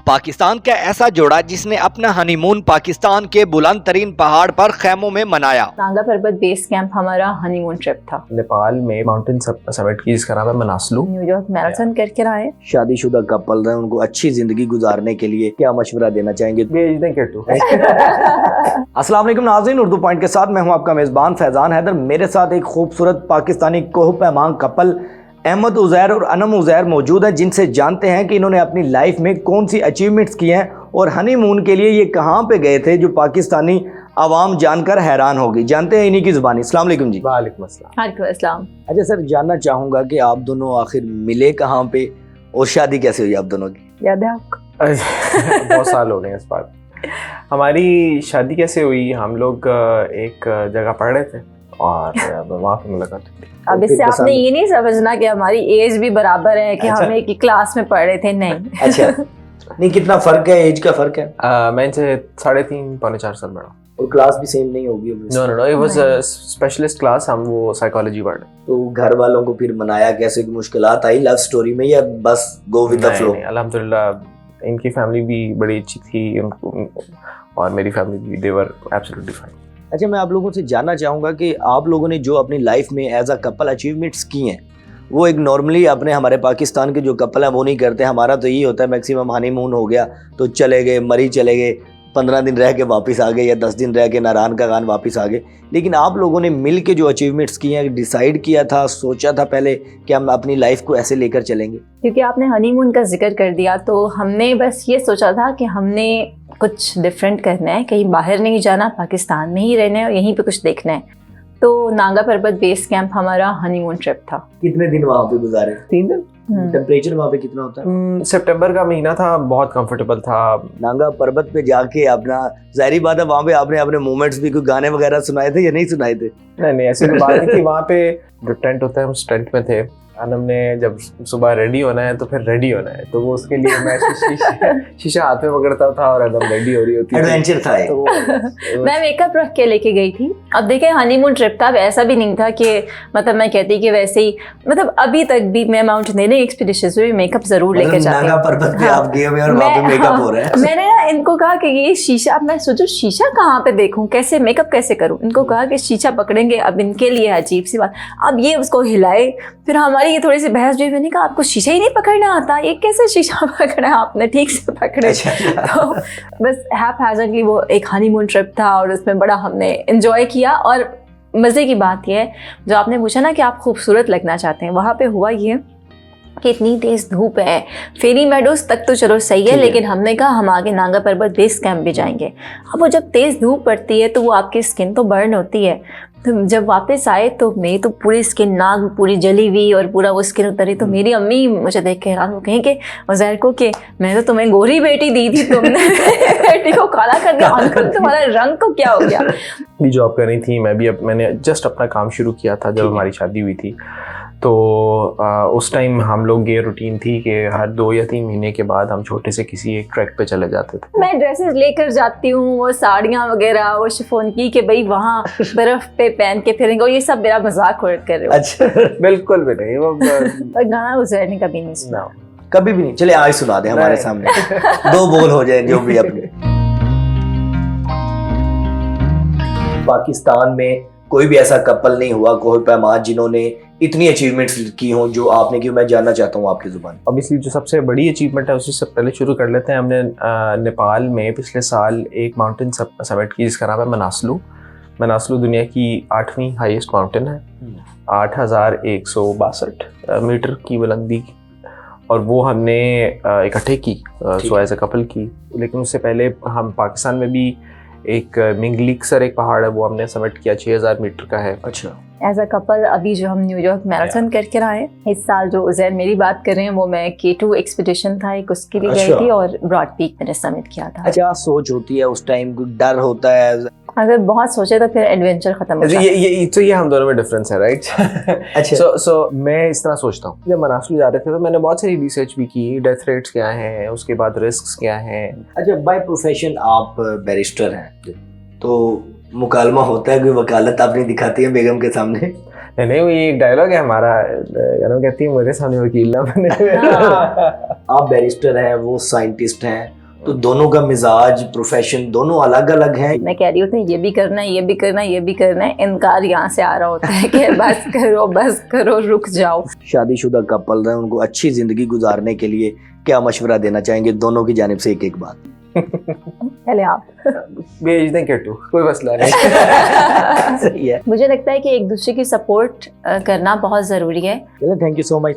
पाकिस्तान का ऐसा जोड़ा जिसने अपना हनीमून पाकिस्तान के बुलंद तरीन पहाड़ पर खेमों में मनाया। नांगा पर्वत बेस कैंप हमारा हनीमून ट्रिप था। नेपाल में माउंटेन समिट की जिसका नाम है मनासलू। न्यूयॉर्क मैराथन करके आए। शादीशुदा कपल हैं, उनको अच्छी जिंदगी गुजारने के लिए क्या मशवरा देना चाहेंगे? अस्सलाम वालेकुम नाज़रीन, उर्दू पॉइंट के साथ मैं हूं आपका मेज़बान फैज़ान हैदर। मेरे साथ एक खूबसूरत पाकिस्तानी कोह पैमान कपल अहमद उज़ैर और अनम उज़ैर मौजूद हैं, जिनसे जानते हैं कि इन्होंने अपनी लाइफ में कौन सी अचीवमेंट्स की हैं और हनीमून के लिए ये कहाँ पे गए थे, जो पाकिस्तानी आवाम जानकर हैरान होगी। जानते हैं इन्हीं की ज़ुबानी। अस्सलाम वालेकुम जी। वालेकुम अस्सलाम। अच्छा सर, जानना चाहूँगा कि आप दोनों आखिर मिले कहाँ पे और शादी कैसे हुई आप दोनों की? याद है आपको? बहुत साल हो गए इस बात। हमारी शादी कैसे हुई, हम लोग एक जगह पढ़ रहे थे और वहाँ पे मुलाकात हुई। अब इससे आपने ये नहीं समझना कि हमारी एज भी बराबर है कि हम एक ही क्लास में पढ़ रहे थे, नहीं। अच्छा, नहीं, कितना फर्क है, एज का फर्क है? मैं इनसे 3.5 पौने 4 साल बड़ा। और क्लास भी सेम नहीं होगी? No, it was a specialist class. हम वो साइकोलॉजी पढ़ रहे। तो घर वालों को फिर मनाया कैसे, मुश्किलात आई लव स्टोरी में या बस गो विद द फ्लो? अल्हम्दुलिल्लाह इनकी फैमिली भी बड़ी अच्छी थी, उनको और मेरी फैमिली भी, दे वर एब्सोल्युटली फाइन। अच्छा, मैं आप लोगों से जानना चाहूँगा कि आप लोगों ने जो अपनी लाइफ में एज अ कपल अचीवमेंट्स की हैं, वो एक नॉर्मली अपने हमारे पाकिस्तान के जो कपल हैं वो नहीं करते। हमारा तो यही होता है मैक्सिमम हनीमून हो गया तो चले गए, मरी चले गए, 15 दिन रह के वापस आ गए या 10 दिन रह के नारायण का गान वापस आ गए। लेकिन आप लोगों ने मिल के जो अचीवमेंट्स किए हैं, डिसाइड किया था, सोचा था पहले कि हम अपनी लाइफ को ऐसे लेकर चलेंगे? क्योंकि आपने हनीमून का जिक्र कर दिया तो हमने बस ये सोचा था कि हमने कुछ डिफरेंट करना है, कहीं बाहर नहीं जाना, पाकिस्तान में ही रहना है और यहीं पे कुछ देखना है। तो नांगा पर्वत बेस कैंप हमारा हनीमून ट्रिप था। कितने दिन वहाँ पे गुजारे? 3 दिन। टेम्परेचर वहाँ पे कितना होता है? सितंबर का महीना था, बहुत कंफर्टेबल था। नांगा पर्वत पे जाके अपना, जाहिर बात है वहाँ पे आपने अपने मोमेंट्स भी, कोई गाने वगैरह सुनाए थे या नहीं सुनाए थे? नहीं, ऐसी बात नहीं थी। वहाँ पे जो टेंट होता है, हम टेंट में थे। अनम ने जब सुबह रेडी होना है तो फिर रेडी होना है, तो वो उसके लिए मैं शीशा हाथ में पकड़ता था और अनम रेडी हो रही होती थी। एडवेंचर था तो मैं मेकअप रख के लेके गई थी। अब देखें, हनीमून ट्रिप था, ऐसा भी नहीं था कि मतलब मैं कहती कि वैसे ही, मतलब अभी तक भी मैं माउंटेनियरिंग एक्सपीडिशंस में मेकअप जरूर लेके जाती हूँ। नांगा पर्वत पे आप गए हुए और वहाँ पे मेकअप हो रहा है। मैंने ना इनको कहा कि ये शीशा, अब मैं सोचूं शीशा कहाँ पे देखूं, कैसे मेकअप कैसे करूं। इनको कहा कि शीशा पकड़ेंगे। अब इनके लिए अजीब सी बात, अब ये उसको हिलाए, फिर हमारी ये थोड़ी सी बहस हुई। मैंने कहा आपको शीशा ही नहीं पकड़ना आता, ये कैसे शीशा पकड़ा आपने, ठीक से पकड़े। तो बस हैपहैज़र्डली वो एक हनीमून ट्रिप था और उसमें बड़ा हमने एंजॉय किया। और मज़े की बात ये है, जो आपने पूछा ना कि आप खूबसूरत लगना चाहते हैं, वहाँ पे हुआ ये कि इतनी तेज़ धूप है। फेरी मेडोज तक तो चलो सही है, लेकिन हमने कहा हम आगे नांगा पर्वत बेस कैंप भी जाएंगे। अब वो जब तेज़ धूप पड़ती है तो वो आपकी स्किन तो बर्न होती है। तो जब वापस आए तो मेरी तो पूरी स्किन, नाक पूरी जली हुई और पूरा वो स्किन उतरी। तो मेरी अम्मी मुझे देख के हैरान हो गई कि उज़ैर को कि मैं तो तुम्हें गोरी बेटी दी थी, तुमने बेटी को काला कर दिया, अंकल तुम्हारा रंग को क्या हो गया? भी जॉब कर रही थी, मैं भी। मैंने जस्ट अपना काम शुरू किया था जब हमारी शादी हुई थी। तो उस टाइम हम लोग ये रूटीन थी कि हर 2 या 3 महीने के बाद हम छोटे से किसी एक ट्रैक पे चले जाते थे। मैं ड्रेसेस लेकर जाती हूँ, वो साड़ियाँ वगैरह, वो शिफॉन की, कि भाई वहाँ बर्फ पे पहन के फिरेंगे। और ये सब मेरा मजाक उड़ कर रहे हो। अच्छा, बिल्कुल भी नहीं। वो और गाना उज़ैर ने कभी नहीं सुना? कभी भी नहीं। चले आज सुना दे हमारे सामने, 2 बोल हो जाए जो भी अपने। पाकिस्तान में कोई भी ऐसा कपल नहीं हुआ कोह पैमान जिन्होंने इतनी अचीवमेंट्स की हो जो आपने की? मैं जानना चाहता हूँ आपकी जुबान। ऑब्वियसली जो सबसे बड़ी अचीवमेंट है उसी से पहले शुरू कर लेते हैं। हमने नेपाल में पिछले साल एक माउंटेन समिट की जिसका नाम है मनासलू। मनासलू दुनिया की 8वीं हाईएस्ट माउंटेन है, 8162 मीटर की बुलंदी, और वो हमने इकट्ठे की, सो एज अ कपल की। लेकिन उससे पहले हम पाकिस्तान में भी एक मिंगलिक सर एक पहाड़ है, वो हमने समिट किया, 6000 मीटर का है। अच्छा, एज अ कपल अभी जो हम न्यूयॉर्क मैराथन करके आए इस साल, जो उज़ैर मेरी बात कर रहे हैं, वो मैं K2 एक्सपीडिशन था एक, उसके लिए गई थी और ब्रॉड पीक मैंने समिट किया था। अच्छा, सोच होती है उस टाइम, डर होता है? अगर बहुत सोचे तो फिर एडवेंचर खत्म हो जाता है। ये हम दोनों में डिफरेंस है, राइट? अच्छा, सो मैं इस तरह सोचता हूँ। जब मनासलू जा रहे थे तो मैंने बहुत सारी रिसर्च भी की, डेथ रेट्स क्या हैं, उसके बाद रिस्क्स क्या हैं। अच्छा, बाय प्रोफेशन आप बैरिस्टर हैं, तो मुकालमा होता है, कोई वकालत आप नहीं दिखाती है बेगम के सामने? नहीं, वो ये एक डायलॉग है हमारा, कहती है मेरे सामने वकील ना बने। आप बैरिस्टर हैं, वो साइंटिस्ट हैं, तो दोनों का मिजाज प्रोफेशन दोनों अलग अलग है। मैं कह रही होती हूँ ये भी करना है, ये भी करना है, ये भी करना है, इनकार यहाँ से आ रहा होता है कि बस करो रुक जाओ। शादीशुदा कपल हैं, उनको अच्छी जिंदगी गुजारने के लिए क्या मशवरा देना चाहेंगे दोनों की जानिब से? एक बात पहले आप। भेज दें किट्टू, कोई मसला नहीं। सही है। मुझे लगता है कि एक दूसरे की सपोर्ट करना बहुत ज़रूरी है। Thank you so much.